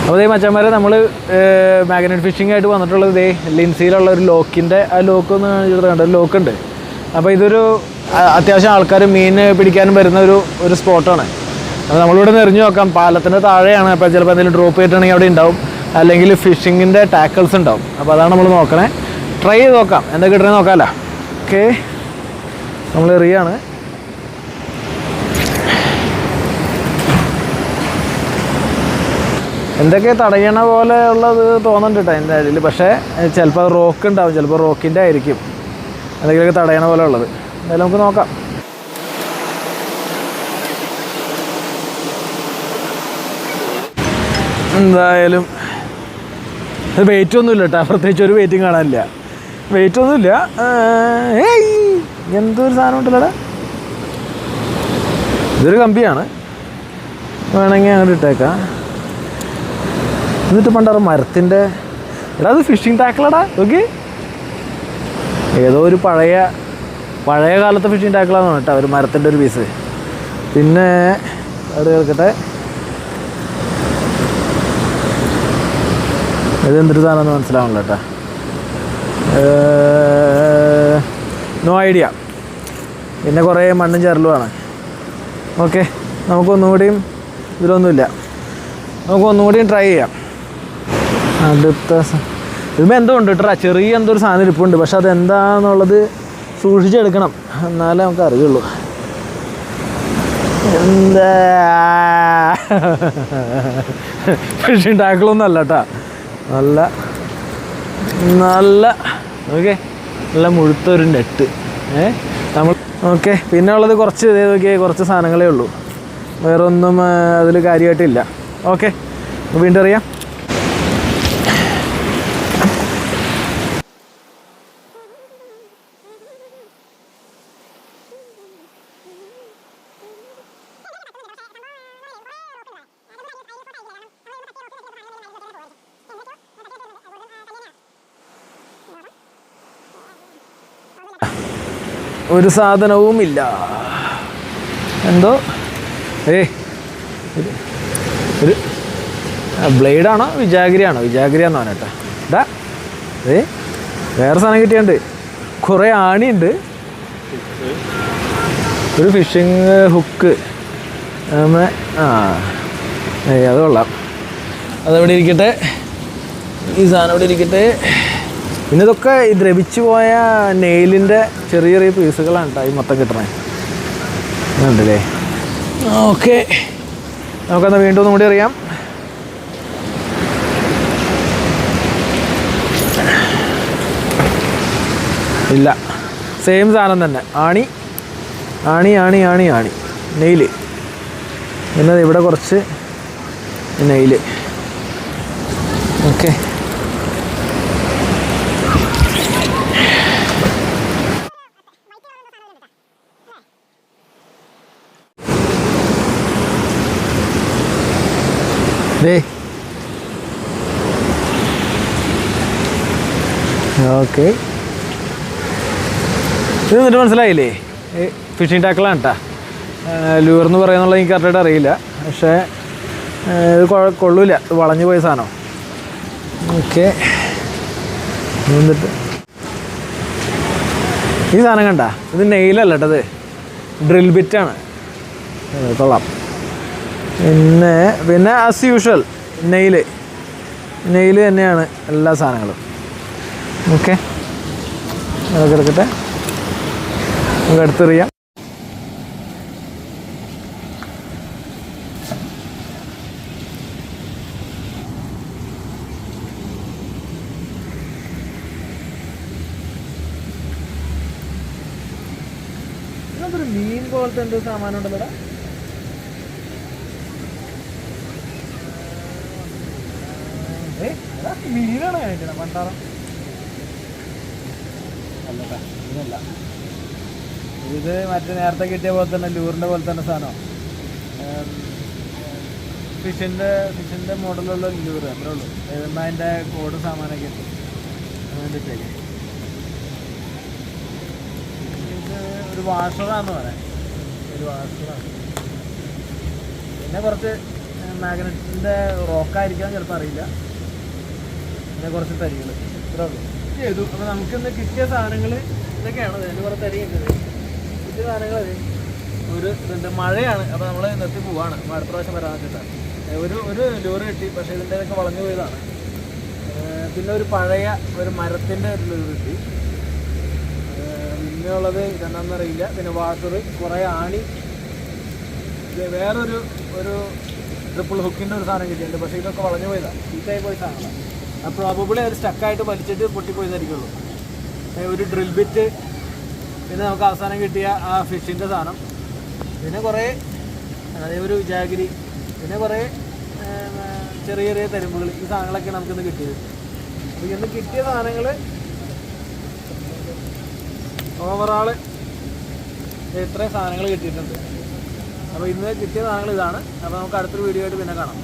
അപ്പോൾ ഇതേ മച്ചന്മാരെ നമ്മൾ മാഗ്നറ്റ് ഫിഷിംഗ് ആയിട്ട് വന്നിട്ടുള്ളത് ഇതേ ലിൻസിയിലുള്ള ഒരു ലോക്കിൻ്റെ ആ ലോക്ക് ഒന്ന് കാണിച്ചിട്ടുണ്ട്, ഒരു ലോക്കുണ്ട്. അപ്പോൾ ഇതൊരു അത്യാവശ്യം ആൾക്കാർ മീൻ പിടിക്കാനും വരുന്ന ഒരു സ്പോട്ടാണ്. അപ്പോൾ നമ്മളിവിടെ നിന്ന് എറിഞ്ഞു നോക്കാം. പാലത്തിൻ്റെ താഴെയാണ്. അപ്പോൾ ചിലപ്പോൾ എന്തെങ്കിലും ഡ്രോപ്പ് ചെയ്തിട്ടുണ്ടെങ്കിൽ അവിടെ ഉണ്ടാവും, അല്ലെങ്കിൽ ഫിഷിങ്ങിൻ്റെ ടാക്കിൾസ് ഉണ്ടാവും. അപ്പോൾ അതാണ് നമ്മൾ നോക്കണേ. ട്രൈ ചെയ്ത് നോക്കാം, എന്താ കിട്ടണേ നോക്കാമല്ലോ. ഓക്കെ, നമ്മൾ എറിയാണ്. എന്തൊക്കെ തടയണ പോലെ ഉള്ളത് തോന്നുന്നുണ്ട് കേട്ടോ എൻ്റെ അടിയിൽ. പക്ഷേ ചിലപ്പോൾ റോക്ക് ഉണ്ടാവും, ചിലപ്പോൾ റോക്കിൻ്റെ ആയിരിക്കും എന്തെങ്കിലുമൊക്കെ തടയണ പോലെ ഉള്ളത്. എന്തായാലും നമുക്ക് നോക്കാം. എന്തായാലും ഇത് വെയിറ്റ് ഒന്നുമില്ല കേട്ടോ, പ്രത്യേകിച്ച് ഒരു വെയിറ്റും കാണാനില്ല, വെയിറ്റ് ഒന്നുമില്ല. എന്തൊരു സാധനം ഉണ്ടല്ലോടാ, ഇതൊരു കമ്പിയാണ്, വേണമെങ്കിൽ അങ്ങോട്ട് ഇട്ടേക്കാം. എന്നിട്ട് പണ്ടാറ് മരത്തിൻ്റെ എടാ, അത് ഫിഷിംഗ് ടാക്കിളടാ. ഓക്കെ, ഏതോ ഒരു പഴയ കാലത്തെ ഫിഷിംഗ് ടാക്കിളാണ് കേട്ടോ, ഒരു മരത്തിൻ്റെ ഒരു പീസ്. പിന്നെ അവിടെ കേൾക്കട്ടെ, ഇത് എന്തൊരു സാധനമെന്ന് മനസ്സിലാവണല്ലോ കേട്ടോ. No idea. പിന്നെ കുറേ മണ്ണും ചരലുമാണ്. ഓക്കെ, നമുക്കൊന്നുകൂടിയും ഇതിലൊന്നുമില്ല, നമുക്കൊന്നുകൂടിയും ട്രൈ ചെയ്യാം. അടുത്ത ഇതിപ്പോൾ എന്തോ ഉണ്ട് കേട്ടോ, ചെറിയ എന്തോ ഒരു സാധനം ഇരിപ്പുണ്ട്. പക്ഷെ അതെന്താണെന്നുള്ളത് സൂക്ഷിച്ചെടുക്കണം, എന്നാലേ നമുക്ക് അറിയുള്ളൂ. എന്താ ഫിഷിംഗ് ടാക്കിളൊന്നും അല്ല കേട്ടോ, നല്ല ഓക്കെ, നല്ല മുഴുത്തൊരു നെറ്റ് നമ്മൾ. ഓക്കെ, പിന്നെ ഉള്ളത് കുറച്ച് നോക്കിയാൽ കുറച്ച് സാധനങ്ങളേ ഉള്ളൂ, വേറെ ഒന്നും അതിൽ കാര്യമായിട്ടില്ല. ഓക്കെ, വീണ്ടും അറിയാം. ഒരു സാധനവും ഇല്ല. എന്തോ ഒരു ബ്ലേഡാണോ വിജാഗിരിയാണോ? വിജാഗിരിയാണോ കേട്ടോ. ഇതാ വേറെ സാധനം കിട്ടിയുണ്ട്, കുറേ ആണിയുണ്ട്, ഒരു ഫിഷിങ് ഹുക്ക്. അത് കൊള്ളാം, അതവിടെ ഇരിക്കട്ടെ, ഈ സാധനം ഇവിടെ ഇരിക്കട്ടെ. പിന്നെ ഇതൊക്കെ ദ്രവിച്ചു പോയ നെയിലിൻ്റെ ചെറിയ ചെറിയ പീസുകളാണ് കേട്ടോ ഈ മൊത്തം കിട്ടണേ, ഉണ്ടല്ലേ. ഓക്കെ, നമുക്കെന്നാൽ വീണ്ടും ഒന്നും കൂടി അറിയാം. ഇല്ല, സെയിം സാധനം തന്നെ, ആണി ആണി ആണി ആണി ആണി നെയില്. പിന്നെ ഇവിടെ കുറച്ച് നെയില്. ഓക്കെ, ഓക്കെ, ഇത് എന്നിട്ട് മനസ്സിലായില്ലേ, ഫിഷിംഗ് ടാക്കിളാണ് കേട്ടോ. ലൂർ എന്ന് പറയുന്നുള്ളത് എനിക്ക് കറക്റ്റായിട്ട് അറിയില്ല, പക്ഷേ ഇത് കൊള്ളൂല, ഇത് വളഞ്ഞു പോയ സാധനം. ഓക്കെ, എന്നിട്ട് ഈ സാധനം കണ്ട, ഇത് നെയിലല്ല കേട്ടോ, ഇത് ഡ്രിൽ ബിറ്റാണ്, കൊള്ളാം. പിന്നെ ആസ് യൂഷ്വൽ നെയില് തന്നെയാണ് എല്ലാ സാധനങ്ങളും. ഓക്കെ, അതൊക്കെ എടുക്കട്ടെ, നമുക്ക് അടുത്തെറിയാം. ഇതൊരു മീൻ പോലത്തെ എന്തോ സാമാനം ഉണ്ടല്ലോ, മീനാണ് കഴിക്കണം പണ്ടാറം. അല്ലട്ടാ, മീനല്ല ഇത്, മറ്റേ നേരത്തെ കിട്ടിയ പോലെ തന്നെ ലൂറിൻ്റെ പോലെ തന്നെ സാധനം, ഫിഷിൻ്റെ മോഡലുള്ള ലൂറ്, അത്രേ ഉള്ളൂ. അതിൻ്റെ കോഡ് സാമാനമൊക്കെ ഉണ്ട്, വേണ്ടിയിട്ടേക്ക്. ഇത് ഒരു വാഷറാന്ന് പറയാം, ഒരു വാഷറാണ്. പിന്നെ കുറച്ച് മാഗ്നറ്റിൻ്റെ റോക്കായിരിക്കാം, ചിലപ്പോൾ അറിയില്ല. പിന്നെ കുറച്ച് തരികൾ ഇത്രേ ഉള്ളൂ ചെയ്തു. അപ്പോൾ നമുക്കിന്ന് കിട്ടിയ സാധനങ്ങൾ ഇതൊക്കെയാണ്. അതിന് കുറേ തരിയുണ്ട്. കിട്ടിയ സാധനങ്ങൾ ഒരു ഇതുണ്ട്. മഴയാണ്, അപ്പോൾ നമ്മൾ നിർത്തി പോവാണ്. അടുത്ത പ്രാവശ്യം വരാൻ വെച്ചിട്ടാണ്. ഒരു ലോറി കിട്ടി, പക്ഷേ ഇതിൻ്റെതൊക്കെ വളഞ്ഞു പോയതാണ്. പിന്നെ ഒരു പഴയ ഒരു മരത്തിൻ്റെ ഒരു ലോറി കിട്ടി. പിന്നെ ഉള്ളത് ഇതെന്താണെന്നറിയില്ല. പിന്നെ വാഷർ, കുറേ ആണി, വേറൊരു ട്രിപ്പിൾ ഹുക്കിൻ്റെ ഒരു സാധനം കിട്ടിയിട്ടുണ്ട്. പക്ഷേ ഇതൊക്കെ വളഞ്ഞു പോയതാണ്, ചീത്തയായി പോയ സാധനമാണ്. അത് പ്രോബബിളി അത് സ്റ്റക്കായിട്ട് വലിച്ചിട്ട് പൊട്ടിപ്പോയതായിരിക്കുള്ളൂ. ഒരു ഡ്രിൽ ബിറ്റ്, പിന്നെ നമുക്ക് അവസാനം കിട്ടിയ ആ ഫിഷിൻ്റെ സാധനം, പിന്നെ കുറേ ഒരു ജാഗിരി, പിന്നെ കുറേ ചെറിയ ചെറിയ തരുമ്പുകൾ. ഈ സാധനങ്ങളൊക്കെ നമുക്കിന്ന് കിട്ടിയത്. അപ്പോൾ ഇന്ന് കിട്ടിയ സാധനങ്ങൾ ഓവറാൾ ഇത്രയും സാധനങ്ങൾ കിട്ടിയിട്ടുണ്ട്. അപ്പോൾ ഇന്ന് കിട്ടിയ സാധനങ്ങൾ ഇതാണ്. അപ്പോൾ നമുക്ക് അടുത്തൊരു വീഡിയോ ആയിട്ട് പിന്നെ കാണാം.